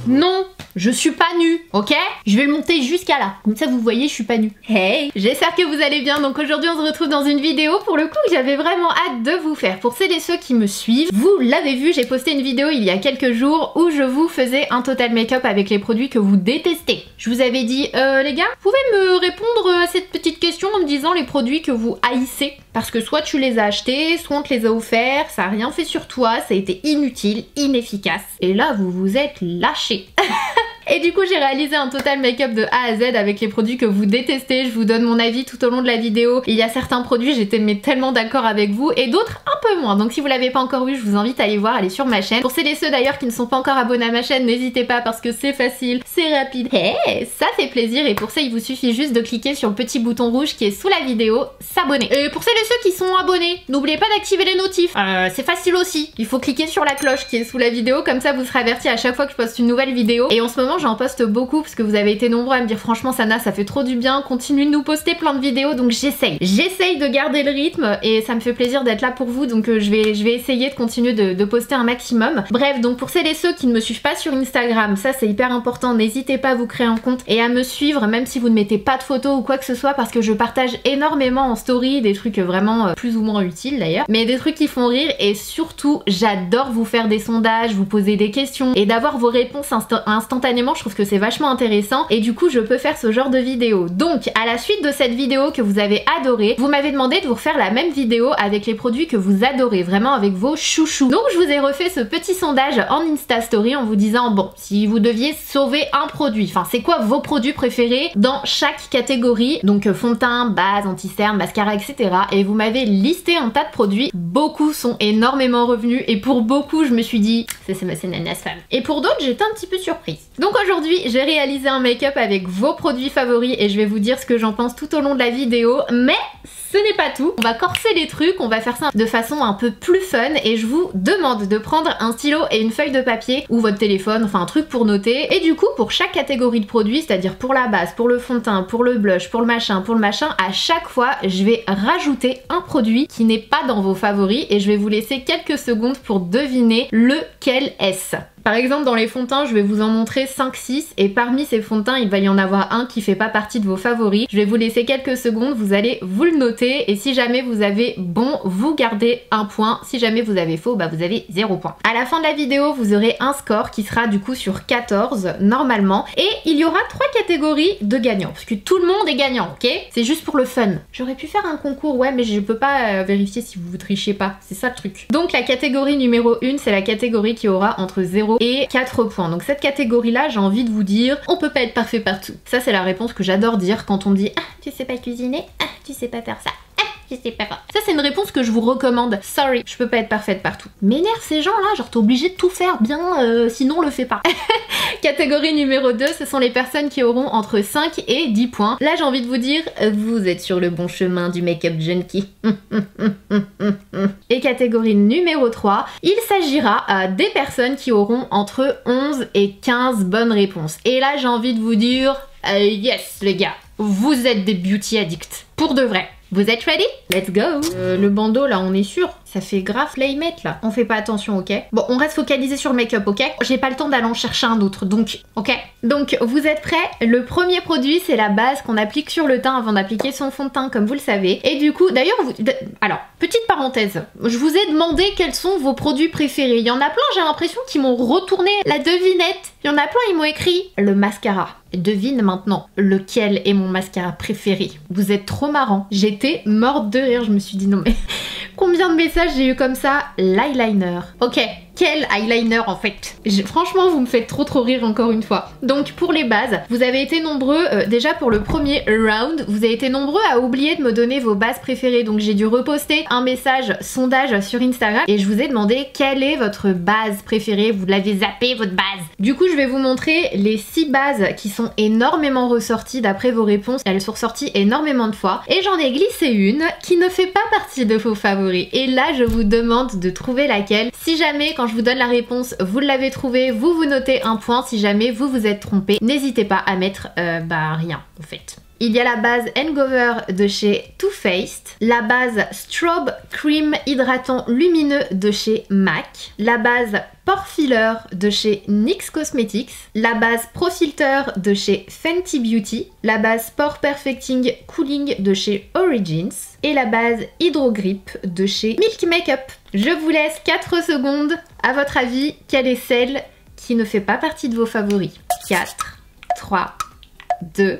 Non, je suis pas nue, ok? Je vais le monter jusqu'à là. Comme ça, vous voyez, je suis pas nue. Hey! J'espère que vous allez bien. Donc aujourd'hui, on se retrouve dans une vidéo pour le coup que j'avais vraiment hâte de vous faire. Pour celles et ceux qui me suivent, vous l'avez vu, j'ai posté une vidéo il y a quelques jours où je vous faisais un total make-up avec les produits que vous détestez. Je vous avais dit, les gars, vous pouvez me répondre à cette petite question en me disant les produits que vous haïssez? Parce que soit tu les as achetés, soit on te les a offerts, ça a rien fait sur toi, ça a été inutile, inefficace. Et là, vous vous êtes lâchés. Et du coup j'ai réalisé un total make-up de A à Z avec les produits que vous détestez. Je vous donne mon avis tout au long de la vidéo. Il y a certains produits, j'étais tellement d'accord avec vous et d'autres un peu moins. Donc si vous l'avez pas encore vu, je vous invite à aller voir, aller sur ma chaîne. Pour celles et ceux d'ailleurs qui ne sont pas encore abonnés à ma chaîne, n'hésitez pas parce que c'est facile, c'est rapide. Hey, ça fait plaisir et pour ça il vous suffit juste de cliquer sur le petit bouton rouge qui est sous la vidéo, s'abonner. Et pour celles et ceux qui sont abonnés, n'oubliez pas d'activer les notifs. C'est facile aussi. Il faut cliquer sur la cloche qui est sous la vidéo, comme ça vous serez averti à chaque fois que je poste une nouvelle vidéo. Et en ce moment j'en poste beaucoup parce que vous avez été nombreux à me dire franchement Sana ça fait trop du bien, continue de nous poster plein de vidéos, donc j'essaye de garder le rythme et ça me fait plaisir d'être là pour vous, donc je vais essayer de continuer de poster un maximum. Bref, donc pour celles et ceux qui ne me suivent pas sur Instagram, ça c'est hyper important, n'hésitez pas à vous créer un compte et à me suivre même si vous ne mettez pas de photos ou quoi que ce soit, parce que je partage énormément en story des trucs vraiment plus ou moins utiles d'ailleurs, mais des trucs qui font rire et surtout j'adore vous faire des sondages, vous poser des questions et d'avoir vos réponses instantanément. Je trouve que c'est vachement intéressant et du coup je peux faire ce genre de vidéo. Donc à la suite de cette vidéo que vous avez adorée, vous m'avez demandé de vous refaire la même vidéo avec les produits que vous adorez, vraiment avec vos chouchous. Donc je vous ai refait ce petit sondage en Insta Story en vous disant bon, si vous deviez sauver un produit, enfin c'est quoi vos produits préférés dans chaque catégorie, donc fond de teint, base, anti-cerne, mascara, etc. Et vous m'avez listé un tas de produits, beaucoup sont énormément revenus et pour beaucoup je me suis dit c'est ma nanas femme. Et pour d'autres j'étais un petit peu surprise. Donc aujourd'hui j'ai réalisé un make-up avec vos produits favoris et je vais vous dire ce que j'en pense tout au long de la vidéo, mais ce n'est pas tout. On va corser les trucs, on va faire ça de façon un peu plus fun et je vous demande de prendre un stylo et une feuille de papier ou votre téléphone, enfin un truc pour noter. Et du coup pour chaque catégorie de produits, c'est-à-dire pour la base, pour le fond de teint, pour le blush, pour le machin, à chaque fois je vais rajouter un produit qui n'est pas dans vos favoris et je vais vous laisser quelques secondes pour deviner lequel est-ce. Par exemple dans les fonds de teint je vais vous en montrer 5-6 et parmi ces fonds de teint il va y en avoir un qui fait pas partie de vos favoris. Je vais vous laisser quelques secondes, vous allez vous le noter et si jamais vous avez bon, vous gardez un point. Si jamais vous avez faux, bah vous avez 0 point. À la fin de la vidéo vous aurez un score qui sera du coup sur 14 normalement et il y aura 3 catégories de gagnants parce que tout le monde est gagnant, ok? C'est juste pour le fun. J'aurais pu faire un concours, ouais, mais je peux pas vérifier si vous trichez pas, c'est ça le truc. Donc la catégorie numéro 1 c'est la catégorie qui aura entre 0 et 4 points. Donc cette catégorie là j'ai envie de vous dire on peut pas être parfait partout. Ça c'est la réponse que j'adore dire quand on me dit ah tu sais pas cuisiner, ah tu sais pas faire ça, ah je sais pas. Ça c'est une réponse que je vous recommande. Sorry, je peux pas être parfaite partout. M'énerve ces gens là, genre t'es obligé de tout faire bien sinon on le fait pas. Catégorie numéro 2, ce sont les personnes qui auront entre 5 et 10 points. Là j'ai envie de vous dire, vous êtes sur le bon chemin du make-up junkie. Et catégorie numéro 3, il s'agira des personnes qui auront entre 11 et 15 bonnes réponses. Et là j'ai envie de vous dire, yes les gars, vous êtes des beauty addicts. Pour de vrai. Vous êtes ready? Let's go! Le bandeau là, on est sûr? Ça fait grave flamette là. On fait pas attention, ok? Bon, on reste focalisé sur le make-up, ok? J'ai pas le temps d'aller en chercher un autre, donc, ok? Donc, vous êtes prêts? Le premier produit, c'est la base qu'on applique sur le teint avant d'appliquer son fond de teint, comme vous le savez. Et du coup, d'ailleurs, alors, petite parenthèse. Je vous ai demandé quels sont vos produits préférés. Il y en a plein, j'ai l'impression qu'ils m'ont retourné la devinette. Il y en a plein, ils m'ont écrit le mascara. Devine maintenant lequel est mon mascara préféré. Vous êtes trop marrant. J'étais morte de rire, je me suis dit non mais combien de messages j'ai eu comme ça? L'eyeliner. Ok, quel eyeliner en fait? Franchement vous me faites trop rire encore une fois. Donc pour les bases, vous avez été nombreux, déjà pour le premier round, vous avez été nombreux à oublier de me donner vos bases préférées. Donc j'ai dû reposter un message sondage sur Instagram et je vous ai demandé quelle est votre base préférée. Vous l'avez zappé votre base. Du coup je vais vous montrer les 6 bases qui sont énormément ressorties d'après vos réponses. Elles sont ressorties énormément de fois et j'en ai glissé une qui ne fait pas partie de vos favoris. Et là je vous demande de trouver laquelle. Si jamais quand je vous donne la réponse vous l'avez trouvée, vous notez un point. Si jamais vous vous êtes trompé, n'hésitez pas à mettre rien en fait. il y a la base Hangover de chez Too Faced, la base Strobe Cream Hydratant Lumineux de chez MAC, la base Pore Filler de chez NYX Cosmetics, la base Pro Filter de chez Fenty Beauty, la base Pore Perfecting Cooling de chez Origins et la base Hydro Grip de chez Milk Makeup. Je vous laisse 4 secondes. À votre avis, quelle est celle qui ne fait pas partie de vos favoris? 4, 3, 2,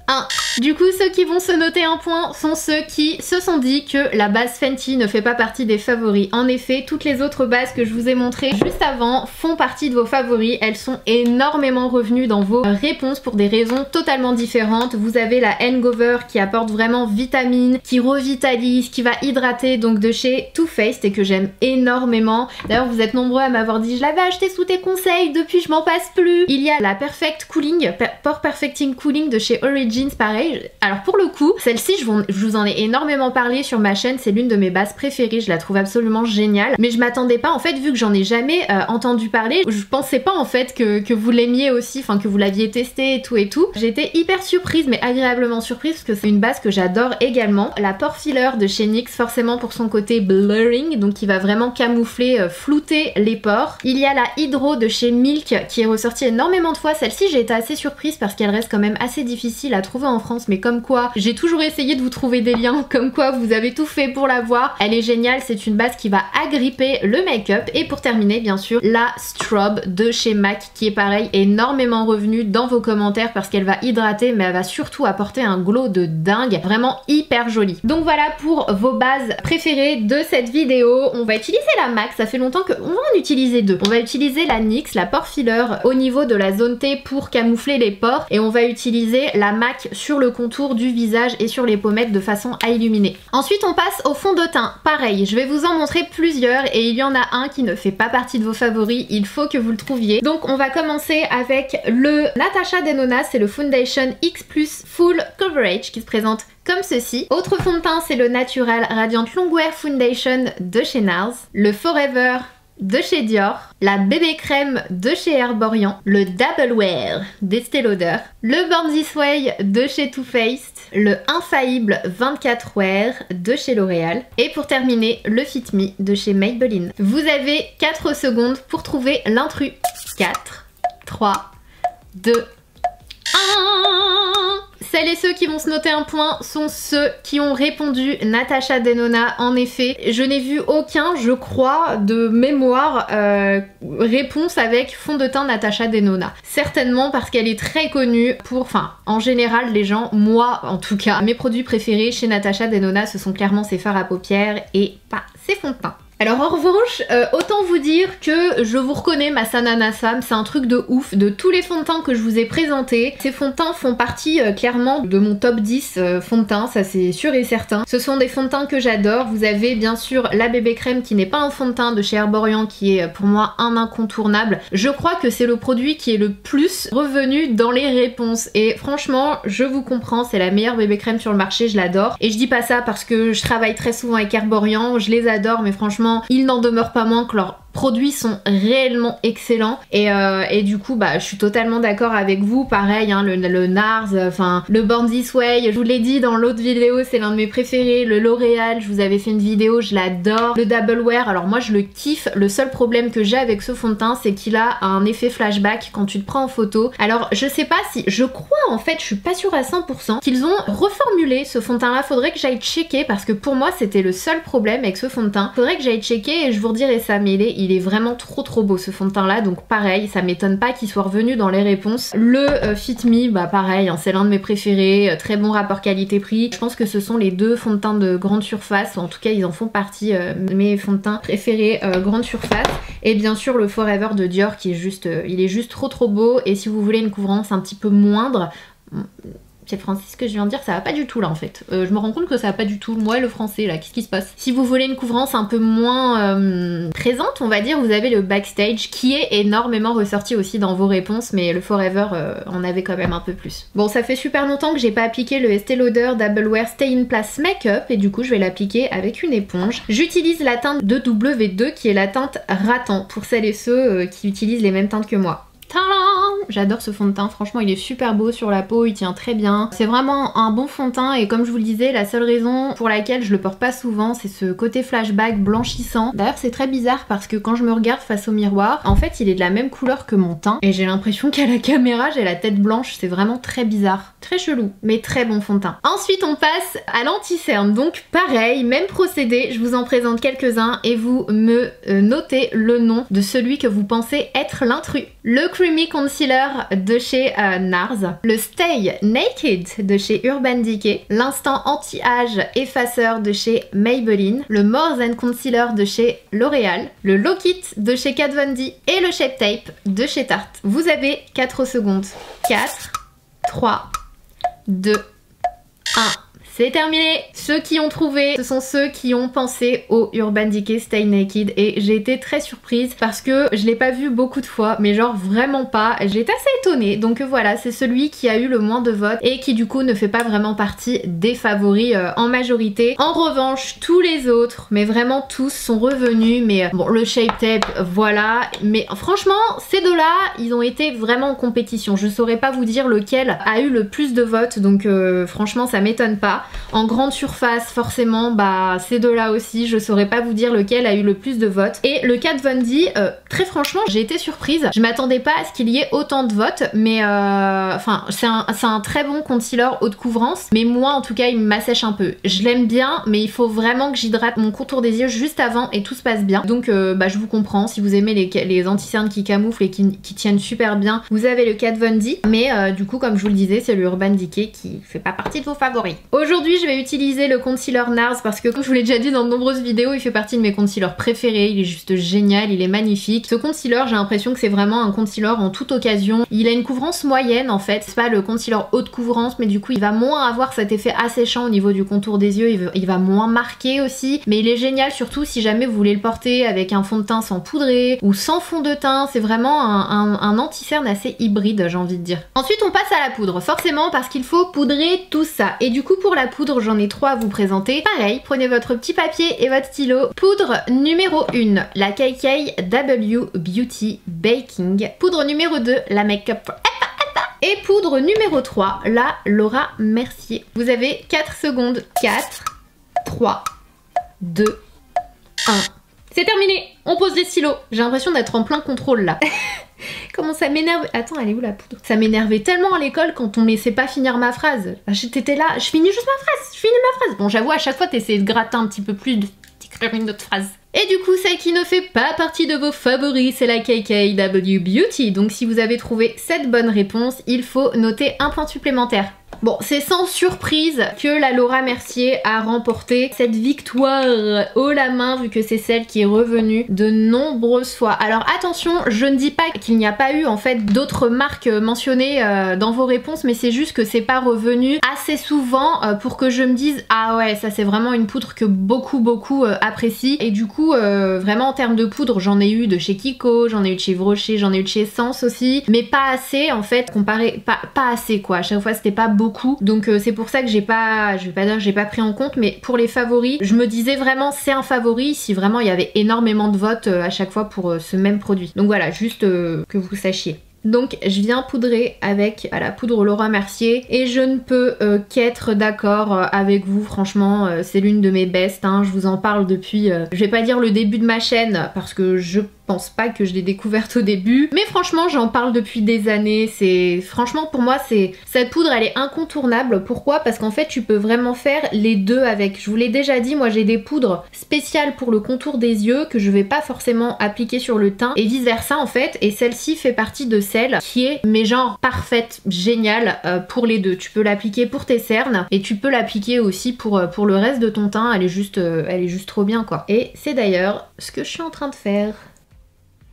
1. Du coup, ceux qui vont se noter un point sont ceux qui se sont dit que la base Fenty ne fait pas partie des favoris. En effet, toutes les autres bases que je vous ai montrées juste avant font partie de vos favoris. Elles sont énormément revenues dans vos réponses pour des raisons totalement différentes. Vous avez la Hangover qui apporte vraiment vitamine, qui revitalise, qui va hydrater, donc de chez Too Faced et que j'aime énormément. D'ailleurs, vous êtes nombreux à m'avoir dit je l'avais acheté sous tes conseils, depuis je m'en passe plus. Il y a la Perfect Cooling, Pore Perfecting Cooling de chez Origins, pareil. Alors pour le coup, celle-ci, je vous en ai énormément parlé sur ma chaîne, c'est l'une de mes bases préférées, je la trouve absolument géniale. Mais je m'attendais pas, en fait, vu que j'en ai jamais entendu parler, je pensais pas en fait que vous l'aimiez aussi, enfin que vous l'aviez testé et tout. J'étais hyper surprise, mais agréablement surprise, parce que c'est une base que j'adore également. La Pore Filler de chez NYX, forcément pour son côté blurring, donc qui va vraiment camoufler, flouter les pores. Il y a la Hydro de chez Milk, qui est ressortie énormément de fois. Celle-ci, j'ai été assez surprise parce qu'elle reste quand même assez difficile à trouver en France, mais comme quoi j'ai toujours essayé de vous trouver des liens, comme quoi vous avez tout fait pour l'avoir. Elle est géniale, c'est une base qui va agripper le make-up. Et pour terminer, bien sûr, la Strobe de chez MAC, qui est pareil, énormément revenue dans vos commentaires parce qu'elle va hydrater, mais elle va surtout apporter un glow de dingue, vraiment hyper jolie. Donc voilà pour vos bases préférées de cette vidéo. On va utiliser la MAC, ça fait longtemps qu'on va en utiliser deux. On va utiliser la NYX, la Pore Filler au niveau de la zone T pour camoufler les pores, et on va utiliser la MAC sur le contour du visage et sur les pommettes de façon à illuminer. Ensuite on passe au fond de teint. Pareil, je vais vous en montrer plusieurs et il y en a un qui ne fait pas partie de vos favoris, il faut que vous le trouviez. Donc on va commencer avec le Natasha Denona, c'est le Foundation X Plus Full Coverage qui se présente comme ceci. Autre fond de teint, c'est le Natural Radiant Longwear Foundation de chez NARS, le Forever de chez Dior, la bébé crème de chez Herborian, le Double Wear d'Estée Lauder, le Born This Way de chez Too Faced, le Infaillible 24 Wear de chez L'Oréal et pour terminer le Fit Me de chez Maybelline. Vous avez 4 secondes pour trouver l'intrus. 4, 3, 2, 1. Celles et ceux qui vont se noter un point sont ceux qui ont répondu Natasha Denona. En effet, je n'ai vu aucun, je crois, de mémoire réponse avec fond de teint Natasha Denona. Certainement parce qu'elle est très connue pour, enfin, en général, les gens, moi en tout cas, mes produits préférés chez Natasha Denona, ce sont clairement ses fards à paupières et pas ses fonds de teint. Alors en revanche, autant vous dire que je vous reconnais ma Sanana Sam, c'est un truc de ouf. De tous les fonds de teint que je vous ai présentés, ces fonds de teint font partie clairement de mon top 10 fonds de teint, ça c'est sûr et certain. Ce sont des fonds de teint que j'adore. Vous avez bien sûr la bébé crème qui n'est pas un fond de teint de chez Herborian, qui est pour moi un incontournable. Je crois que c'est le produit qui est le plus revenu dans les réponses et franchement je vous comprends, c'est la meilleure bébé crème sur le marché, je l'adore. Et je dis pas ça parce que je travaille très souvent avec Herborian, je les adore, mais franchement il n'en demeure pas moins que leurs produits sont réellement excellents et du coup bah je suis totalement d'accord avec vous. Pareil hein, le NARS, enfin le Born This Way, je vous l'ai dit dans l'autre vidéo, c'est l'un de mes préférés. Le L'Oréal, je vous avais fait une vidéo, je l'adore. Le Double Wear, alors moi je le kiffe. Le seul problème que j'ai avec ce fond de teint, c'est qu'il a un effet flashback quand tu te prends en photo. Alors je sais pas si, je crois en fait, je suis pas sûre à 100% qu'ils ont reformulé ce fond de teint là. Faudrait que j'aille checker parce que pour moi c'était le seul problème avec ce fond de teint. Faudrait que j'aille checker et je vous redirai ça, mais il est vraiment trop beau ce fond de teint là, donc pareil, ça m'étonne pas qu'il soit revenu dans les réponses. Le Fit Me, bah pareil, hein, c'est l'un de mes préférés, très bon rapport qualité-prix. Je pense que ce sont les deux fonds de teint de grande surface, ou en tout cas ils en font partie, mes fonds de teint préférés grande surface. Et bien sûr le Forever de Dior qui est juste, il est juste trop beau. Et si vous voulez une couvrance un petit peu moindre, c'est Francis, ce que je viens de dire, ça va pas du tout là en fait. Je me rends compte que ça va pas du tout. Moi et le français là, qu'est-ce qui se passe? Si vous voulez une couvrance un peu moins présente, on va dire, vous avez le Backstage qui est énormément ressorti aussi dans vos réponses, mais le Forever en avait quand même un peu plus. Bon, ça fait super longtemps que j'ai pas appliqué le Estée Lauder Double Wear Stay in Place Makeup et du coup je vais l'appliquer avec une éponge. J'utilise la teinte de W2 qui est la teinte Rattan pour celles et ceux qui utilisent les mêmes teintes que moi. Tadam! j'adore ce fond de teint, franchement il est super beau sur la peau, il tient très bien. C'est vraiment un bon fond de teint et comme je vous le disais, la seule raison pour laquelle je le porte pas souvent, c'est ce côté flashback blanchissant. D'ailleurs c'est très bizarre parce que quand je me regarde face au miroir, en fait il est de la même couleur que mon teint et j'ai l'impression qu'à la caméra j'ai la tête blanche, c'est vraiment très bizarre. Très chelou, mais très bon fond de teint. Ensuite on passe à l'anti-cerne, donc pareil, même procédé, je vous en présente quelques-uns et vous me notez le nom de celui que vous pensez être l'intrus. Le Creamy Concealer de chez NARS, le Stay Naked de chez Urban Decay, l'instant anti-âge effaceur de chez Maybelline, le More Than Concealer de chez L'Oréal, le Lock It de chez Kat Von D et le Shape Tape de chez Tarte. Vous avez 4 secondes. 4, 3, 2, 1. C'est terminé. Ceux qui ont trouvé, ce sont ceux qui ont pensé au Urban Decay Stay Naked et j'ai été très surprise parce que je l'ai pas vu beaucoup de fois, mais genre vraiment pas. J'ai été assez étonnée. Donc voilà, c'est celui qui a eu le moins de votes et qui du coup ne fait pas vraiment partie des favoris en majorité. En revanche, tous les autres, mais vraiment tous sont revenus. Mais bon, le Shape Tape, voilà. Mais franchement, ces deux-là, ils ont été vraiment en compétition. Je saurais pas vous dire lequel a eu le plus de votes, donc franchement, ça m'étonne pas. En grande surface, forcément, bah ces deux-là aussi, je saurais pas vous dire lequel a eu le plus de votes. Et le Kat Von D, très franchement, j'ai été surprise. Je m'attendais pas à ce qu'il y ait autant de votes, mais enfin, c'est un très bon concealer haute couvrance, mais moi, en tout cas, il m'assèche un peu. Je l'aime bien, mais il faut vraiment que j'hydrate mon contour des yeux juste avant et tout se passe bien. Donc, bah, je vous comprends. Si vous aimez les anti-cernes qui camouflent et qui tiennent super bien, vous avez le Kat Von D. Mais du coup, comme je vous le disais, c'est le Urban Decay qui fait pas partie de vos favoris. Aujourd'hui, je vais utiliser le concealer NARS parce que comme je vous l'ai déjà dit dans de nombreuses vidéos, il fait partie de mes concealers préférés, il est juste génial, il est magnifique. Ce concealer, j'ai l'impression que c'est vraiment un concealer en toute occasion. Il a une couvrance moyenne en fait, c'est pas le concealer haute couvrance, mais du coup il va moins avoir cet effet asséchant au niveau du contour des yeux, il va moins marquer aussi, mais il est génial surtout si jamais vous voulez le porter avec un fond de teint sans poudrer ou sans fond de teint. C'est vraiment un anti-cerne assez hybride, j'ai envie de dire. Ensuite on passe à la poudre, forcément parce qu'il faut poudrer tout ça. Et du coup pour la poudre, j'en ai 3 à vous présenter. Pareil, prenez votre petit papier et votre stylo. Poudre numéro 1, la KKW Beauty Baking. Poudre numéro 2, la Makeup. Et poudre numéro 3, la Laura Mercier. Vous avez 4 secondes. 4, 3, 2, 1. C'est terminé, on pose les stylos. J'ai l'impression d'être en plein contrôle là. Comment ça m'énerve. Attends, elle est où la poudre? Ça m'énervait tellement à l'école quand on me laissait pas finir ma phrase. T'étais là, je finis juste ma phrase, je finis ma phrase. Bon, j'avoue, à chaque fois, t'essayais de gratter un petit peu plus, d'écrire une autre phrase. Et du coup, celle qui ne fait pas partie de vos favoris, c'est la KKW Beauty. Donc si vous avez trouvé cette bonne réponse, il faut noter un point supplémentaire. Bon, c'est sans surprise que la Laura Mercier a remporté cette victoire haut la main vu que c'est celle qui est revenue de nombreuses fois. Alors attention, je ne dis pas qu'il n'y a pas eu en fait d'autres marques mentionnées dans vos réponses, mais c'est juste que c'est pas revenu assez souvent pour que je me dise ah ouais, ça c'est vraiment une poudre que beaucoup apprécient. Et du coup, vraiment en termes de poudre, j'en ai eu de chez Kiko, j'en ai eu de chez Yves Rocher, j'en ai eu de chez Essence aussi, mais pas assez en fait, comparé, pas assez quoi. À chaque fois c'était pas beaucoup. Donc c'est pour ça que j'ai pas, je vais pas dire que j'ai pas pris en compte, mais pour les favoris, je me disais vraiment c'est un favori si vraiment il y avait énormément de votes à chaque fois pour ce même produit. Donc voilà, juste que vous sachiez. Donc je viens poudrer avec la poudre Laura Mercier et je ne peux qu'être d'accord avec vous, franchement c'est l'une de mes bestes, hein. Je vous en parle depuis, je vais pas dire le début de ma chaîne parce que je pense pas que je l'ai découverte au début, mais franchement j'en parle depuis des années. C'est franchement pour moi c'est cette poudre elle est incontournable. Pourquoi? Parce qu'en fait tu peux vraiment faire les deux avec. Je vous l'ai déjà dit, moi j'ai des poudres spéciales pour le contour des yeux que je vais pas forcément appliquer sur le teint et vice versa en fait, et celle-ci fait partie de celle qui est mais genre parfaite, géniale pour les deux. Tu peux l'appliquer pour tes cernes et tu peux l'appliquer aussi pour le reste de ton teint. Elle est juste trop bien quoi. Et c'est d'ailleurs ce que je suis en train de faire.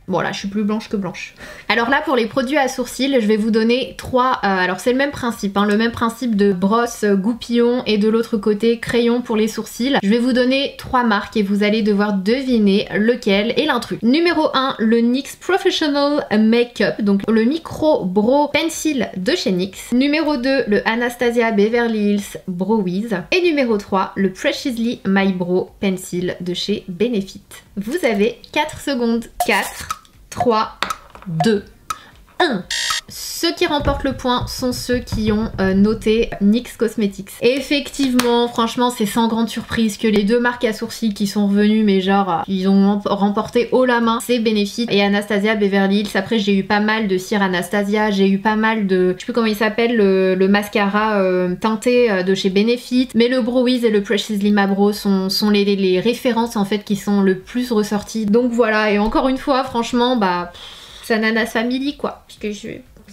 Bon là je suis plus blanche que blanche. Alors là pour les produits à sourcils, je vais vous donner 3, alors c'est le même principe, hein, le même principe de brosse goupillon et de l'autre côté crayon pour les sourcils. Je vais vous donner 3 marques et vous allez devoir deviner lequel est l'intrus. Numéro 1, le NYX Professional Makeup, donc le Micro Brow Pencil de chez NYX. Numéro 2, le Anastasia Beverly Hills Brow Wiz. Et numéro 3, le Preciously My Brow Pencil de chez Benefit. Vous avez 4 secondes. 4, 3, 2, 1. Ceux qui remportent le point sont ceux qui ont noté NYX Cosmetics. Et effectivement, franchement, c'est sans grande surprise que les deux marques à sourcils qui sont revenues, mais genre, ils ont remporté haut la main, c'est Benefit et Anastasia Beverly Hills. Après, j'ai eu pas mal de cire Anastasia, j'ai eu pas mal de, je sais plus comment il s'appelle, le mascara teinté de chez Benefit, mais le Brow Wiz et le Preciously Ma Brow sont les références en fait qui sont le plus ressorties. Donc voilà, et encore une fois, franchement, bah, c'est Ananas Family quoi, puisque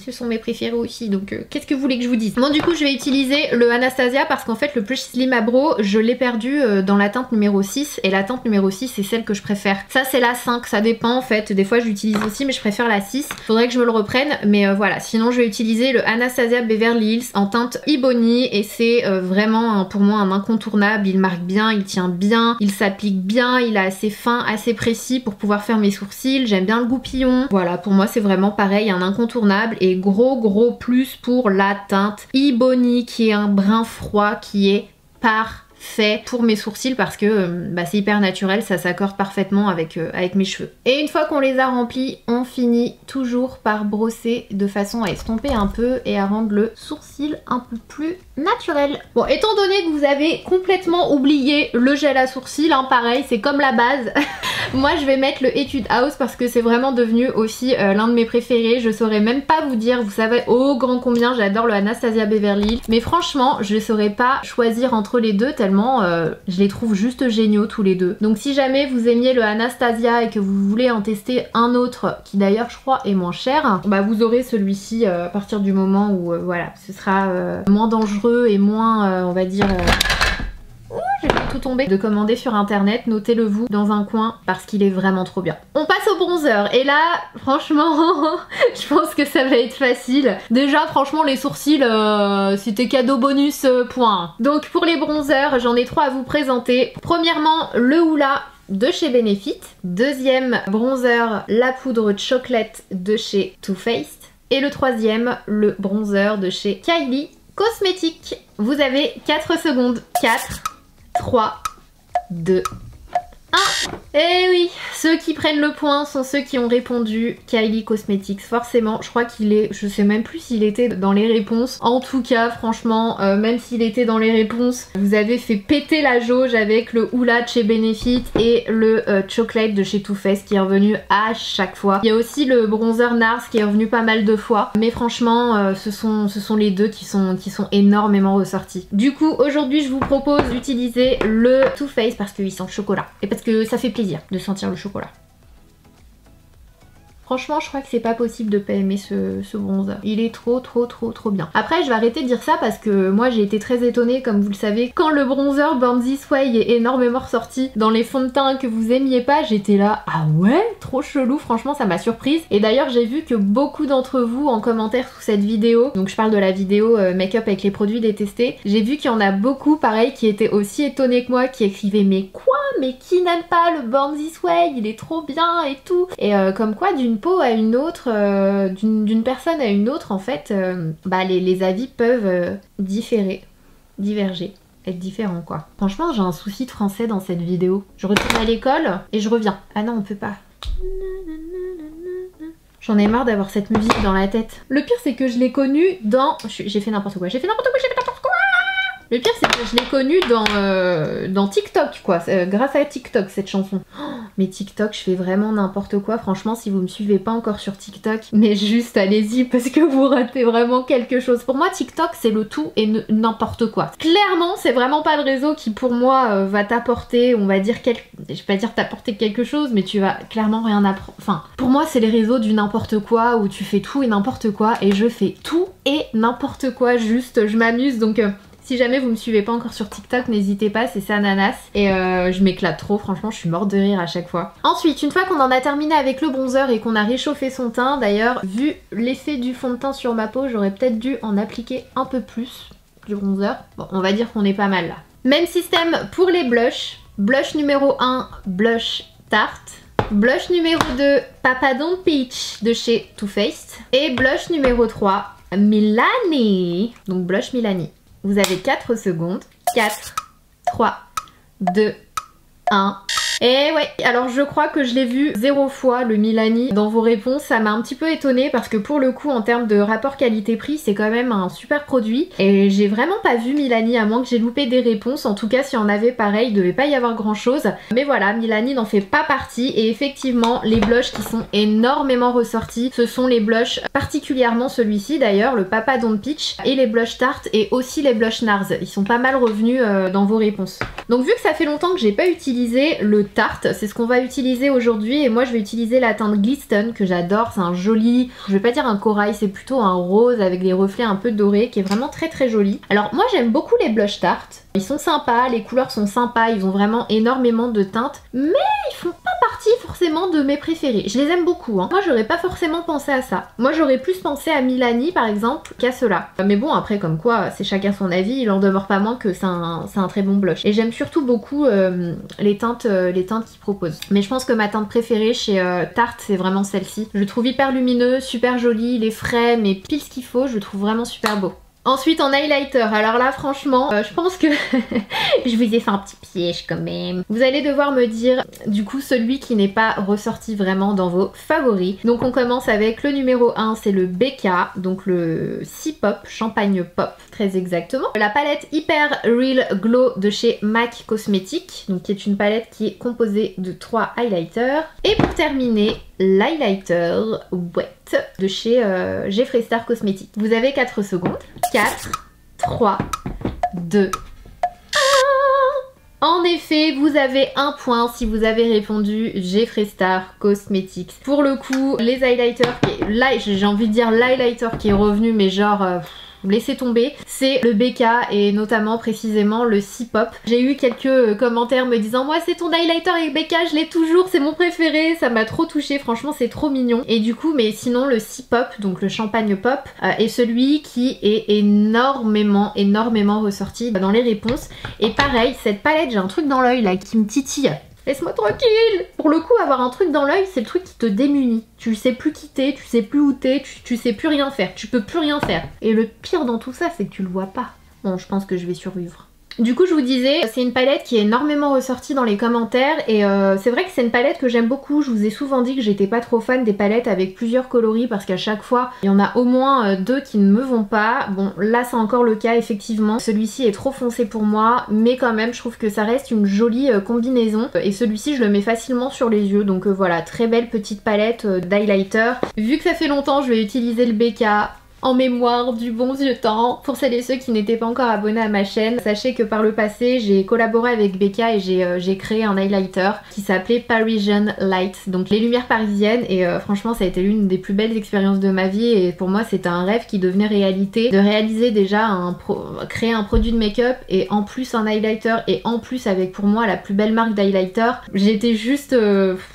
ce sont mes préférés aussi, donc qu'est-ce que vous voulez que je vous dise? Bon, du coup je vais utiliser le Anastasia parce qu'en fait le Preciously Ma Brow je l'ai perdu dans la teinte numéro 6 et la teinte numéro 6 c'est celle que je préfère. Ça c'est la 5, ça dépend en fait, des fois je l'utilise aussi mais je préfère la 6. Faudrait que je me le reprenne, mais voilà, sinon je vais utiliser le Anastasia Beverly Hills en teinte Ebony et c'est vraiment pour moi un incontournable. Il marque bien, il tient bien, il s'applique bien, il est assez fin, assez précis pour pouvoir faire mes sourcils. J'aime bien le goupillon. Voilà, pour moi c'est vraiment pareil, un incontournable. Et gros plus pour la teinte Ebony qui est un brun froid qui est parfait pour mes sourcils parce que bah, c'est hyper naturel, ça s'accorde parfaitement avec mes cheveux. Et une fois qu'on les a remplis, on finit toujours par brosser de façon à estomper un peu et à rendre le sourcil un peu plus naturel. Bon, étant donné que vous avez complètement oublié le gel à sourcils, hein, pareil, c'est comme la base. Moi je vais mettre le Etude House parce que c'est vraiment devenu aussi l'un de mes préférés. Je saurais même pas vous dire, vous savez oh grand combien j'adore le Anastasia Beverly Hills, mais franchement je saurais pas choisir entre les deux tellement je les trouve juste géniaux tous les deux. Donc si jamais vous aimiez le Anastasia et que vous voulez en tester un autre qui d'ailleurs je crois est moins cher, bah vous aurez celui-ci à partir du moment où voilà, ce sera moins dangereux et moins on va dire j'ai fait tout tomber de commander sur internet, notez-le vous dans un coin parce qu'il est vraiment trop bien. On passe au bronzer et là franchement je pense que ça va être facile. Déjà franchement les sourcils c'était cadeau bonus point. Donc pour les bronzers j'en ai 3 à vous présenter. Premièrement le Hoola de chez Benefit. Deuxième bronzer la poudre chocolate de chez Too Faced. Et le troisième le bronzer de chez Kylie Cosmetics. Vous avez 4 secondes. 4, 3, 2, 1. Et oui, ceux qui prennent le point sont ceux qui ont répondu Kylie Cosmetics. Forcément, je crois qu'il est, je sais même plus s'il était dans les réponses. En tout cas, franchement, même s'il était dans les réponses, vous avez fait péter la jauge avec le Hoola de chez Benefit et le Chocolate de chez Too Faced qui est revenu à chaque fois. Il y a aussi le bronzer NARS qui est revenu pas mal de fois. Mais franchement, ce sont les deux qui sont énormément ressortis. Du coup, aujourd'hui, je vous propose d'utiliser le Too Faced parce qu'il sent le chocolat. Et parce que ça fait plaisir de sentir le chocolat. Franchement, je crois que c'est pas possible de pas aimer ce bronzer. Il est trop bien. Après, je vais arrêter de dire ça parce que moi j'ai été très étonnée, comme vous le savez, quand le bronzer Born This Way est énormément ressorti dans les fonds de teint que vous aimiez pas, j'étais là, ah ouais, trop chelou, franchement ça m'a surprise. Et d'ailleurs j'ai vu que beaucoup d'entre vous en commentaire sous cette vidéo, donc je parle de la vidéo make-up avec les produits détestés, j'ai vu qu'il y en a beaucoup pareil qui étaient aussi étonnés que moi, qui écrivaient mais quoi, mais qui n'aime pas le Born This Way, il est trop bien et tout. Et comme quoi d'une peau à une autre, d'une personne à une autre en fait, bah les avis peuvent diverger, être différents quoi. Franchement j'ai un souci de français dans cette vidéo. Je retourne à l'école et je reviens. Ah non on peut pas. J'en ai marre d'avoir cette musique dans la tête. Le pire c'est que je l'ai connue dans... J'ai fait n'importe quoi. Le pire c'est que je l'ai connue dans TikTok quoi, grâce à TikTok cette chanson. Oh, mais TikTok je fais vraiment n'importe quoi, franchement si vous me suivez pas encore sur TikTok, mais juste allez-y parce que vous ratez vraiment quelque chose. Pour moi TikTok c'est le tout et n'importe quoi. Clairement c'est vraiment pas le réseau qui pour moi va t'apporter, on va dire, je vais pas dire t'apporter quelque chose, mais tu vas clairement rien apprendre. Enfin pour moi c'est les réseaux du n'importe quoi où tu fais tout et n'importe quoi, et je fais tout et n'importe quoi, juste je m'amuse. Donc si jamais vous me suivez pas encore sur TikTok, n'hésitez pas, c'est Ananas. Et je m'éclate trop, franchement, je suis morte de rire à chaque fois. Ensuite, une fois qu'on en a terminé avec le bronzer et qu'on a réchauffé son teint, d'ailleurs, vu l'effet du fond de teint sur ma peau, j'aurais peut-être dû en appliquer un peu plus du bronzer. Bon, on va dire qu'on est pas mal là. Même système pour les blushs. Blush numéro 1, blush Tarte. Blush numéro 2, Papa Don't Peach de chez Too Faced. Et blush numéro 3, Milani. Donc blush Milani. Vous avez 4 secondes. 4, 3, 2, 1. Et ouais, alors je crois que je l'ai vu 0 fois le Milani dans vos réponses, ça m'a un petit peu étonnée parce que pour le coup en termes de rapport qualité-prix c'est quand même un super produit et j'ai vraiment pas vu Milani à moins que j'ai loupé des réponses, en tout cas s'il y en avait pareil il devait pas y avoir grand chose, mais voilà Milani n'en fait pas partie et effectivement les blushs qui sont énormément ressortis ce sont les blushs, particulièrement celui-ci d'ailleurs, le Papa Don't Peach et les blushs Tarte et aussi les blushs NARS, ils sont pas mal revenus dans vos réponses. Donc vu que ça fait longtemps que j'ai pas utilisé le Tarte, c'est ce qu'on va utiliser aujourd'hui et moi je vais utiliser la teinte Glisten que j'adore, c'est un joli, je vais pas dire un corail, c'est plutôt un rose avec des reflets un peu dorés qui est vraiment très joli. Alors moi j'aime beaucoup les blush Tarte, ils sont sympas, les couleurs sont sympas, ils ont vraiment énormément de teintes, mais ils font pas partie forcément de mes préférés. Je les aime beaucoup, hein. Moi j'aurais pas forcément pensé à ça. Moi j'aurais plus pensé à Milani par exemple qu'à cela. Mais bon après comme quoi c'est chacun son avis, il en demeure pas moins que c'est un très bon blush. Et j'aime surtout beaucoup les teintes qu'ils proposent. Mais je pense que ma teinte préférée chez Tarte c'est vraiment celle-ci. Je le trouve hyper lumineux, super joli, il est frais mais pile ce qu'il faut, je le trouve vraiment super beau. Ensuite en highlighter, alors là franchement je pense que je vous ai fait un petit piège quand même. Vous allez devoir me dire du coup celui qui n'est pas ressorti vraiment dans vos favoris. Donc on commence avec le numéro 1, c'est le BK, donc le Sea Pop, Champagne Pop très exactement. La palette Hyper Real Glow de chez MAC Cosmetics, donc qui est une palette qui est composée de 3 highlighters. Et pour terminer, l'highlighter Wet de chez Jeffree Star Cosmetics. Vous avez 4 secondes. 4, 3, 2, 1. En effet, vous avez un point si vous avez répondu Jeffree Star Cosmetics. Pour le coup, les highlighters, là j'ai envie de dire l'highlighter qui est revenu mais genre... laissez tomber, c'est le BK et notamment précisément le Sea Pop. J'ai eu quelques commentaires me disant moi c'est ton highlighter avec BK, je l'ai toujours, c'est mon préféré, ça m'a trop touché, franchement c'est trop mignon. Et du coup mais sinon le Sea Pop, donc le Champagne Pop, est celui qui est énormément ressorti dans les réponses. Et pareil, cette palette, j'ai un truc dans l'œil là qui me titille. Laisse-moi tranquille. Pour le coup, avoir un truc dans l'œil, c'est le truc qui te démunit. Tu sais plus qui t'es, tu sais plus où t'es, tu sais plus rien faire, tu peux plus rien faire. Et le pire dans tout ça, c'est que tu le vois pas. Bon, je pense que je vais survivre. Du coup je vous disais, c'est une palette qui est énormément ressortie dans les commentaires et c'est vrai que c'est une palette que j'aime beaucoup. Je vous ai souvent dit que j'étais pas trop fan des palettes avec plusieurs coloris parce qu'à chaque fois il y en a au moins 2 qui ne me vont pas. Bon là c'est encore le cas effectivement, celui-ci est trop foncé pour moi mais quand même je trouve que ça reste une jolie combinaison et celui-ci je le mets facilement sur les yeux donc voilà, très belle petite palette d'highlighter. Vu que ça fait longtemps je vais utiliser le BK en mémoire du bon vieux temps. Pour celles et ceux qui n'étaient pas encore abonnés à ma chaîne, sachez que par le passé j'ai collaboré avec BK et j'ai créé un highlighter qui s'appelait Parisian Light, donc les lumières parisiennes, et franchement ça a été l'une des plus belles expériences de ma vie et pour moi c'était un rêve qui devenait réalité, de réaliser déjà créer un produit de make-up et en plus un highlighter et en plus avec pour moi la plus belle marque d'highlighter. J'étais juste...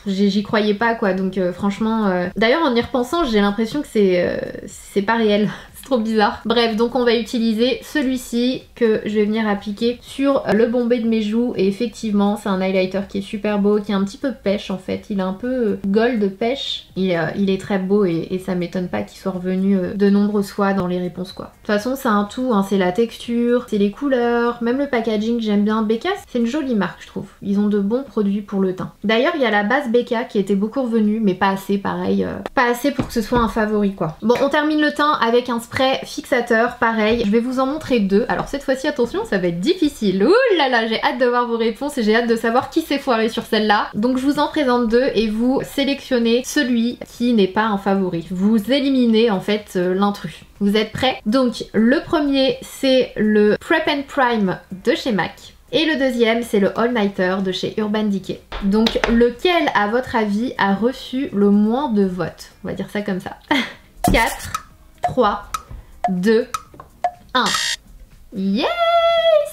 j'y croyais pas quoi, donc franchement... D'ailleurs en y repensant j'ai l'impression que c'est pas réel. C'est trop bizarre. Bref, donc on va utiliser celui-ci que je vais venir appliquer sur le bombé de mes joues et effectivement c'est un highlighter qui est super beau, qui est un petit peu pêche en fait, il est un peu gold pêche, il est très beau et ça m'étonne pas qu'il soit revenu de nombreuses fois dans les réponses quoi. De toute façon c'est un tout, hein, c'est la texture, c'est les couleurs, même le packaging j'aime bien. BK c'est une jolie marque je trouve, ils ont de bons produits pour le teint. D'ailleurs il y a la base BK qui était beaucoup revenue mais pas assez pareil, pas assez pour que ce soit un favori quoi. Bon on termine le teint avec un spray fixateur, pareil, je vais vous en montrer 2. Alors cette fois-ci attention, ça va être difficile. Ouh là là, j'ai hâte de voir vos réponses et j'ai hâte de savoir qui s'est foiré sur celle-là. Donc je vous en présente 2 et vous sélectionnez celui qui n'est pas un favori. Vous éliminez en fait l'intrus. Vous êtes prêts? Donc le premier c'est le Prep and Prime de chez MAC. Et le deuxième c'est le All Nighter de chez Urban Decay. Donc lequel à votre avis a reçu le moins de votes? On va dire ça comme ça. 4, 3, 2, 1. Yay!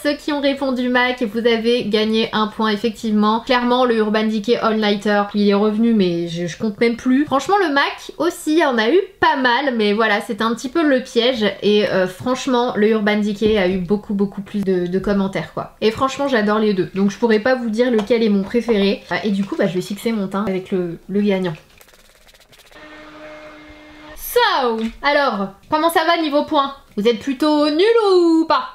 Ceux qui ont répondu MAC, vous avez gagné un point effectivement. Clairement le Urban Decay All Nighter il est revenu mais je compte même plus. Franchement le MAC aussi on a eu pas mal mais voilà c'était un petit peu le piège et franchement le Urban Decay a eu beaucoup plus de commentaires quoi. Et franchement j'adore les deux donc je pourrais pas vous dire lequel est mon préféré et du coup bah, je vais fixer mon teint avec le gagnant. So, alors, comment ça va niveau points? Vous êtes plutôt nul ou pas?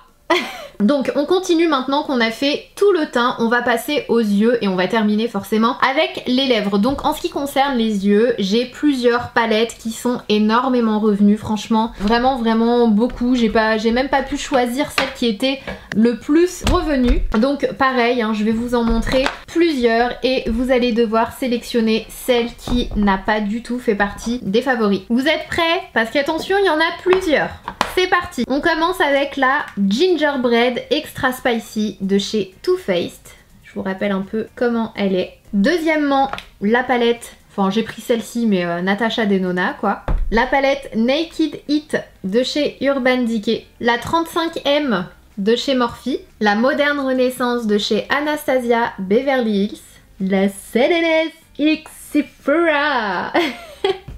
Donc on continue maintenant qu'on a fait tout le teint, on va passer aux yeux et on va terminer forcément avec les lèvres. Donc en ce qui concerne les yeux, j'ai plusieurs palettes qui sont énormément revenues, franchement vraiment beaucoup. J'ai même pas pu choisir celle qui était le plus revenue. Donc pareil, hein, je vais vous en montrer plusieurs et vous allez devoir sélectionner celle qui n'a pas du tout fait partie des favoris. Vous êtes prêts? Parce qu'attention, il y en a plusieurs. C'est parti. On commence avec la Gingerbread Extra Spicy de chez Too Faced. Je vous rappelle un peu comment elle est. Deuxièmement, la palette, enfin j'ai pris celle-ci mais Natasha Denona quoi. La palette Naked Heat de chez Urban Decay. La 35M de chez Morphe. La Moderne Renaissance de chez Anastasia Beverly Hills. La CNS X Sephora.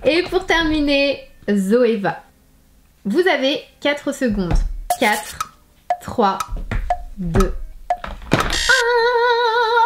Et pour terminer, Zoeva. Vous avez 4 secondes. 4, 3, 2, 1.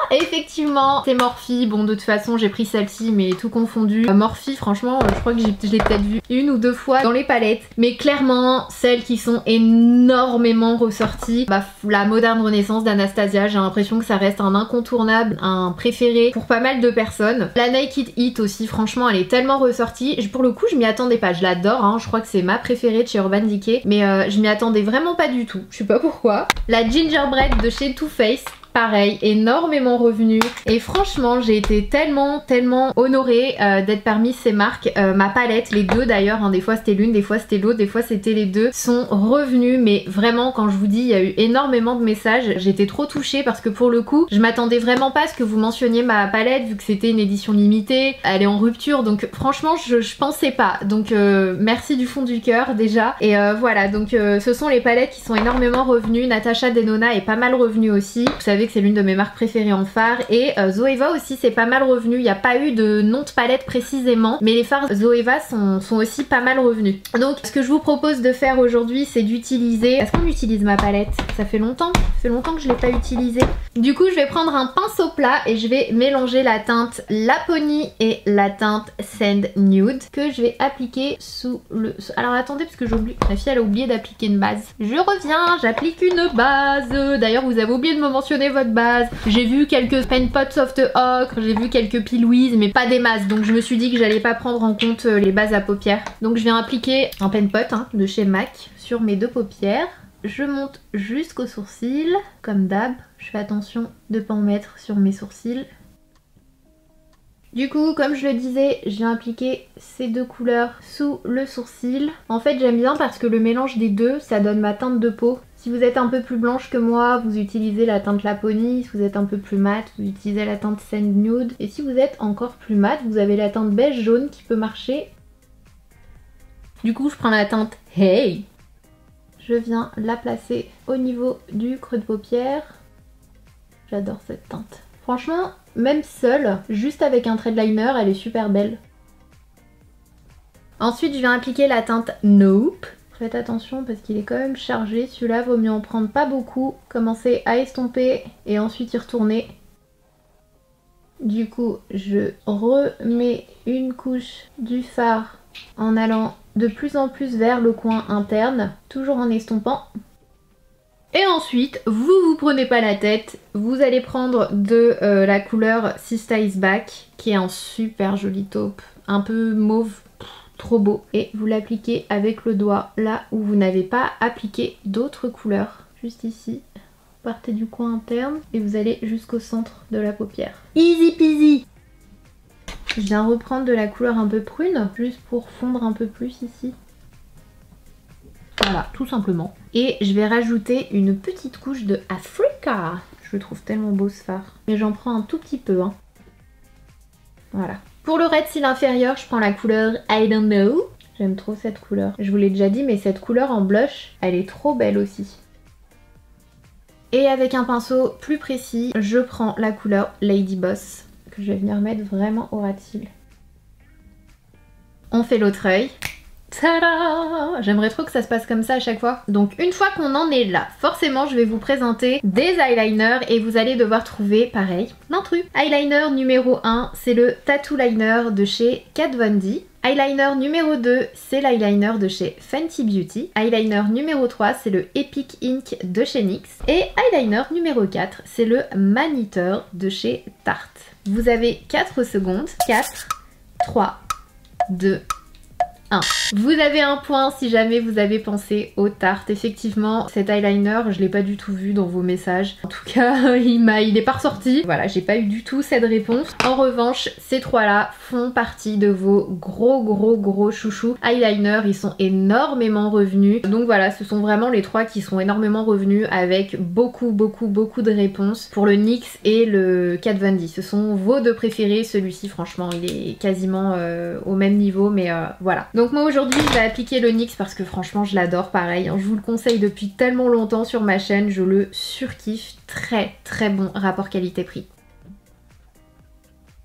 Effectivement, c'est Morphe. Bon, de toute façon, j'ai pris celle-ci, mais tout confondu. Morphe, franchement, je crois que je l'ai peut-être vue 1 ou 2 fois dans les palettes. Mais clairement, celles qui sont énormément ressorties, la Moderne Renaissance d'Anastasia, j'ai l'impression que ça reste un incontournable, un préféré pour pas mal de personnes. La Naked Heat aussi, franchement, elle est tellement ressortie. Pour le coup, je m'y attendais pas. Je l'adore, hein. Je crois que c'est ma préférée de chez Urban Decay. Mais je m'y attendais vraiment pas du tout. Je sais pas pourquoi. La Gingerbread de chez Too Faced. Pareil, énormément revenu et franchement j'ai été tellement honorée d'être parmi ces marques. Ma palette, les deux d'ailleurs, hein, des fois c'était l'une, des fois c'était l'autre, des fois c'était les deux, sont revenus, mais vraiment quand je vous dis il y a eu énormément de messages, j'étais trop touchée parce que pour le coup je m'attendais vraiment pas à ce que vous mentionniez ma palette vu que c'était une édition limitée, elle est en rupture, donc franchement je pensais pas, donc merci du fond du cœur déjà. Et voilà, donc ce sont les palettes qui sont énormément revenues. Natasha Denona est pas mal revenue aussi, vous savez que c'est l'une de mes marques préférées en fard, et Zoeva aussi c'est pas mal revenu. Il n'y a pas eu de nom de palette précisément, mais les fards Zoeva sont aussi pas mal revenus. Donc ce que je vous propose de faire aujourd'hui, c'est d'utiliser... Est-ce qu'on utilise ma palette? Ça fait longtemps que je l'ai pas utilisée. Du coup je vais prendre un pinceau plat et je vais mélanger la teinte Laponi et la teinte Sand Nude que je vais appliquer sous le... Alors attendez parce que j'oublie, ma fille elle a oublié d'appliquer une base. Je reviens, j'applique une base. D'ailleurs vous avez oublié de me mentionner votre base. J'ai vu quelques Paint Pot Soft Ocre, j'ai vu quelques P. Louise, mais pas des masses. Donc je me suis dit que j'allais pas prendre en compte les bases à paupières. Donc je viens appliquer un Paint Pot de chez MAC sur mes deux paupières. Je monte jusqu'aux sourcils, comme d'hab. Je fais attention de ne pas en mettre sur mes sourcils. Du coup, comme je le disais, je viens appliquer ces deux couleurs sous le sourcil. En fait, j'aime bien parce que le mélange des deux, ça donne ma teinte de peau. Si vous êtes un peu plus blanche que moi, vous utilisez la teinte Laponi. Si vous êtes un peu plus mat, vous utilisez la teinte Sand Nude. Et si vous êtes encore plus mat, vous avez la teinte beige jaune qui peut marcher. Du coup, je prends la teinte Hey. Je viens la placer au niveau du creux de paupière. J'adore cette teinte. Franchement, même seule, juste avec un trait de liner, elle est super belle. Ensuite, je viens appliquer la teinte Nope. Faites attention parce qu'il est quand même chargé. Celui-là, vaut mieux en prendre pas beaucoup. Commencer à estomper et ensuite y retourner. Du coup, je remets une couche du fard en allant de plus en plus vers le coin interne, toujours en estompant. Et ensuite, vous prenez pas la tête, vous allez prendre de la couleur Sista Is Back, qui est un super joli taupe, un peu mauve, trop beau. Et vous l'appliquez avec le doigt là où vous n'avez pas appliqué d'autres couleurs, juste ici. Partez du coin interne et vous allez jusqu'au centre de la paupière. Easy peasy! Je viens reprendre de la couleur un peu prune, juste pour fondre un peu plus ici. Voilà, tout simplement. Et je vais rajouter une petite couche de Africa. Je le trouve tellement beau ce fard. Mais j'en prends un tout petit peu. Hein. Voilà. Pour le red cil inférieur, je prends la couleur I Don't Know. J'aime trop cette couleur. Je vous l'ai déjà dit, mais cette couleur en blush, elle est trop belle aussi. Et avec un pinceau plus précis, je prends la couleur Lady Boss, que je vais venir mettre vraiment au ras de cils. On fait l'autre œil. Tada! J'aimerais trop que ça se passe comme ça à chaque fois. Donc une fois qu'on en est là, forcément je vais vous présenter des eyeliners et vous allez devoir trouver pareil l'intrus. Eyeliner numéro 1, c'est le Tattoo Liner de chez Kat Von D. Eyeliner numéro 2, c'est l'eyeliner de chez Fenty Beauty. Eyeliner numéro 3, c'est le Epic Ink de chez NYX. Et eyeliner numéro 4, c'est le Maniteur de chez Tarte. Vous avez 4 secondes. 4, 3, 2, 1. Vous avez un point si jamais vous avez pensé aux Tarte. Effectivement, cet eyeliner, je l'ai pas du tout vu dans vos messages. En tout cas, il est pas ressorti. Voilà, j'ai pas eu du tout cette réponse. En revanche, ces trois-là font partie de vos gros chouchous eyeliner. Ils sont énormément revenus. Donc voilà, ce sont vraiment les trois qui sont énormément revenus avec beaucoup de réponses pour le NYX et le Kat Von D. Ce sont vos deux préférés. Celui-ci, franchement, il est quasiment au même niveau, mais voilà. Donc moi aujourd'hui je vais appliquer le NYX parce que franchement je l'adore, pareil, je vous le conseille depuis tellement longtemps sur ma chaîne, je le surkiffe, très bon rapport qualité-prix.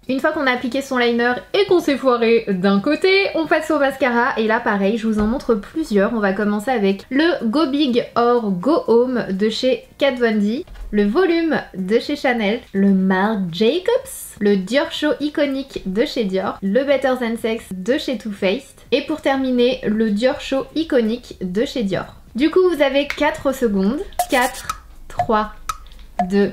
Une fois qu'on a appliqué son liner et qu'on s'est foiré d'un côté, on passe au mascara et là pareil, je vous en montre plusieurs. On va commencer avec le Go Big or Go Home de chez Kat Von D, le Volume de chez Chanel, le Marc Jacobs, le Dior Show iconique de chez Dior, le Better Than Sex de chez Too Faced et pour terminer le Dior Show iconique de chez Dior. Du coup vous avez 4 secondes, 4, 3, 2,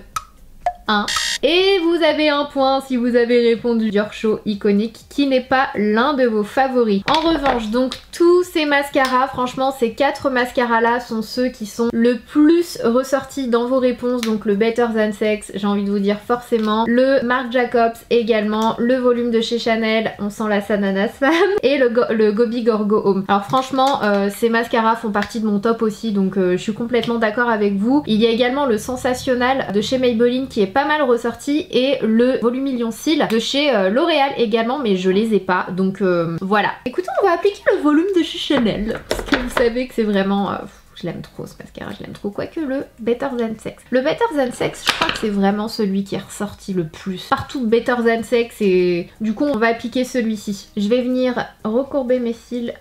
1. Et vous avez un point si vous avez répondu Dior Show iconique qui n'est pas l'un de vos favoris. En revanche, donc tous ces mascaras, franchement ces 4 mascaras là sont ceux qui sont le plus ressortis dans vos réponses. Donc le Better Than Sex, j'ai envie de vous dire forcément, le Marc Jacobs également, le Volume de chez Chanel, on sent la Sananas femme, et le Go Big or Go Home. Alors franchement ces mascaras font partie de mon top aussi, donc je suis complètement d'accord avec vous. Il y a également le Sensationnel de chez Maybelline qui est pas mal ressorti et le Volumillion Cils de chez L'Oréal également, mais je les ai pas, donc voilà. Écoutez, on va appliquer le Volume de chez Chanel parce que vous savez que c'est vraiment je l'aime trop ce mascara, je l'aime trop, quoique le Better Than Sex. Le Better Than Sex, je crois que c'est vraiment celui qui est ressorti le plus. Partout Better Than Sex, et du coup on va appliquer celui-ci. Je vais venir recourber mes cils.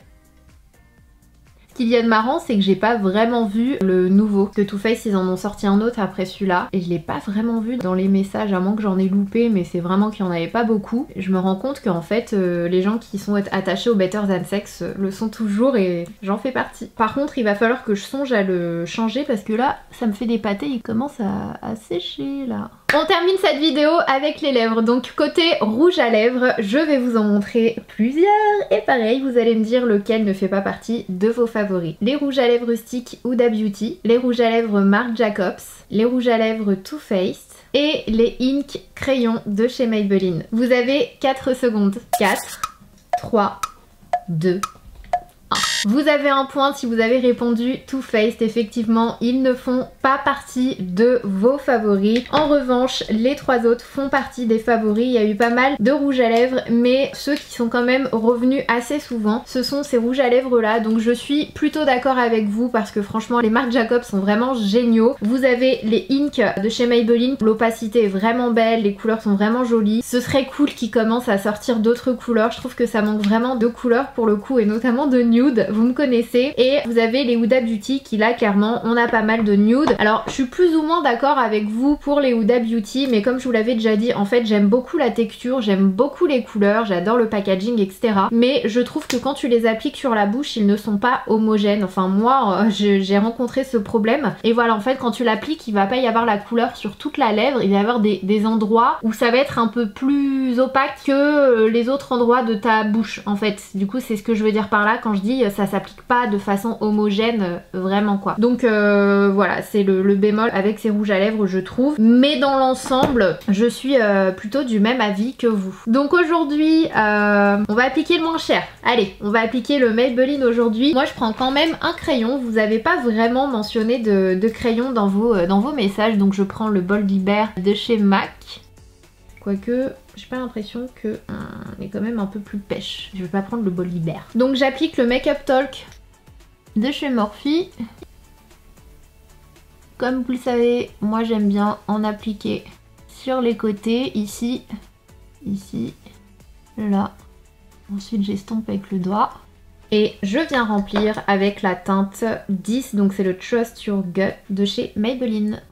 Ce qu'il y a de marrant, c'est que j'ai pas vraiment vu le nouveau. Que Too Faced, ils en ont sorti un autre après celui-là. Et je l'ai pas vraiment vu dans les messages, à moins que j'en ai loupé, mais c'est vraiment qu'il y en avait pas beaucoup. Je me rends compte qu'en fait, les gens qui sont attachés au Better Than Sex le sont toujours et j'en fais partie. Par contre, il va falloir que je songe à le changer parce que là, ça me fait des pâtés, il commence à sécher là. On termine cette vidéo avec les lèvres. Donc côté rouge à lèvres, je vais vous en montrer plusieurs. Et pareil, vous allez me dire lequel ne fait pas partie de vos favoris. Les rouges à lèvres rustiques Huda Beauty, les rouges à lèvres Marc Jacobs, les rouges à lèvres Too Faced et les Ink crayons de chez Maybelline. Vous avez 4 secondes. 4, 3, 2, 1. Vous avez un point si vous avez répondu Too Faced. Effectivement, ils ne font pas partie de vos favoris. En revanche, les 3 autres font partie des favoris. Il y a eu pas mal de rouges à lèvres, mais ceux qui sont quand même revenus assez souvent, ce sont ces rouges à lèvres là. Donc je suis plutôt d'accord avec vous parce que franchement, les Marc Jacobs sont vraiment géniaux. Vous avez les Ink de chez Maybelline. L'opacité est vraiment belle, les couleurs sont vraiment jolies. Ce serait cool qu'ils commencent à sortir d'autres couleurs. Je trouve que ça manque vraiment de couleurs pour le coup et notamment de nude. Vous me connaissez. Et vous avez les Huda Beauty qui là clairement on a pas mal de nude. Alors je suis plus ou moins d'accord avec vous pour les Huda Beauty, mais comme je vous l'avais déjà dit, en fait j'aime beaucoup la texture, j'aime beaucoup les couleurs, j'adore le packaging, etc. Mais je trouve que quand tu les appliques sur la bouche, ils ne sont pas homogènes. Enfin moi j'ai rencontré ce problème. Et voilà, en fait quand tu l'appliques, il va pas y avoir la couleur sur toute la lèvre, il va y avoir des endroits où ça va être un peu plus opaque que les autres endroits de ta bouche en fait. Du coup c'est ce que je veux dire par là quand je dis ça s'applique pas de façon homogène vraiment quoi. Donc voilà, c'est le bémol avec ces rouges à lèvres je trouve. Mais dans l'ensemble, je suis plutôt du même avis que vous. Donc aujourd'hui, on va appliquer le moins cher. Allez, on va appliquer le Maybelline aujourd'hui. Moi je prends quand même un crayon. Vous avez pas vraiment mentionné de crayon dans vos messages. Donc je prends le Bold Bear de chez MAC. Quoique, j'ai pas l'impression que on est quand même un peu plus pêche. Je vais pas prendre le Bold Bear. Donc j'applique le Make Up Talk de chez Morphe. Comme vous le savez, moi j'aime bien en appliquer sur les côtés, ici, là. Ensuite j'estompe avec le doigt. Et je viens remplir avec la teinte 10, donc c'est le Trust Your Gut de chez Maybelline.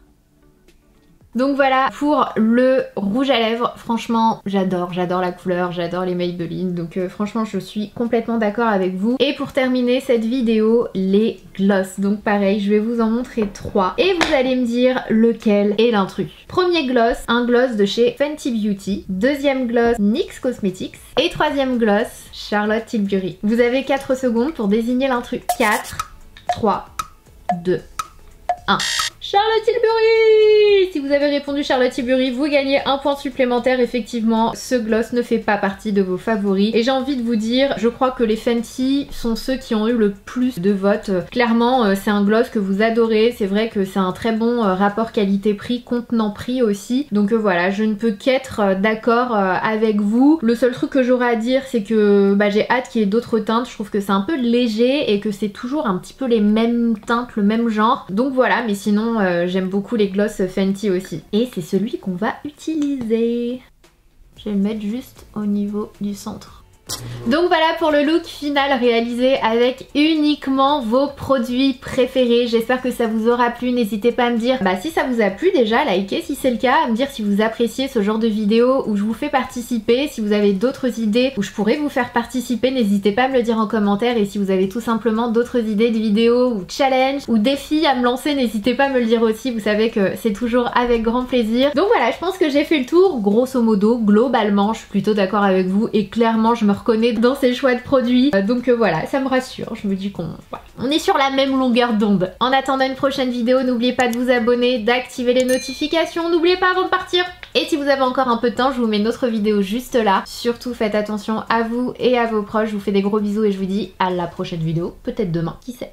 Donc voilà pour le rouge à lèvres, franchement j'adore la couleur, j'adore les Maybelline, donc franchement je suis complètement d'accord avec vous. Et pour terminer cette vidéo, les gloss, donc pareil je vais vous en montrer 3 et vous allez me dire lequel est l'intrus. Premier gloss, un gloss de chez Fenty Beauty, deuxième gloss NYX Cosmetics et troisième gloss Charlotte Tilbury. Vous avez 4 secondes pour désigner l'intrus. 4, 3, 2, 1. Charlotte Tilbury! Si vous avez répondu Charlotte Tilbury, vous gagnez un point supplémentaire. Effectivement, ce gloss ne fait pas partie de vos favoris. Et j'ai envie de vous dire, je crois que les Fenty sont ceux qui ont eu le plus de votes. Clairement, c'est un gloss que vous adorez. C'est vrai que c'est un très bon rapport qualité-prix, contenant-prix aussi. Donc voilà, je ne peux qu'être d'accord avec vous. Le seul truc que j'aurais à dire, c'est que j'ai hâte qu'il y ait d'autres teintes. Je trouve que c'est un peu léger et que c'est toujours un petit peu les mêmes teintes, le même genre. Donc voilà, mais sinon j'aime beaucoup les gloss Fenty aussi. Et c'est celui qu'on va utiliser. Je vais le mettre juste au niveau du centre. Donc voilà pour le look final réalisé avec uniquement vos produits préférés. J'espère que ça vous aura plu. N'hésitez pas à me dire si ça vous a plu déjà, likez si c'est le cas, à me dire si vous appréciez ce genre de vidéo où je vous fais participer. Si vous avez d'autres idées où je pourrais vous faire participer, n'hésitez pas à me le dire en commentaire. Et si vous avez tout simplement d'autres idées de vidéos ou challenge ou défis à me lancer, n'hésitez pas à me le dire aussi. Vous savez que c'est toujours avec grand plaisir. Donc voilà, je pense que j'ai fait le tour. Grosso modo, globalement, je suis plutôt d'accord avec vous et clairement je me reconnais dans ces choix de produits. Donc voilà, ça me rassure. Je me dis on est sur la même longueur d'onde. En attendant une prochaine vidéo, n'oubliez pas de vous abonner, d'activer les notifications. N'oubliez pas avant de partir. Et si vous avez encore un peu de temps, je vous mets une autre vidéo juste là. Surtout faites attention à vous et à vos proches. Je vous fais des gros bisous et je vous dis à la prochaine vidéo. Peut-être demain, qui sait.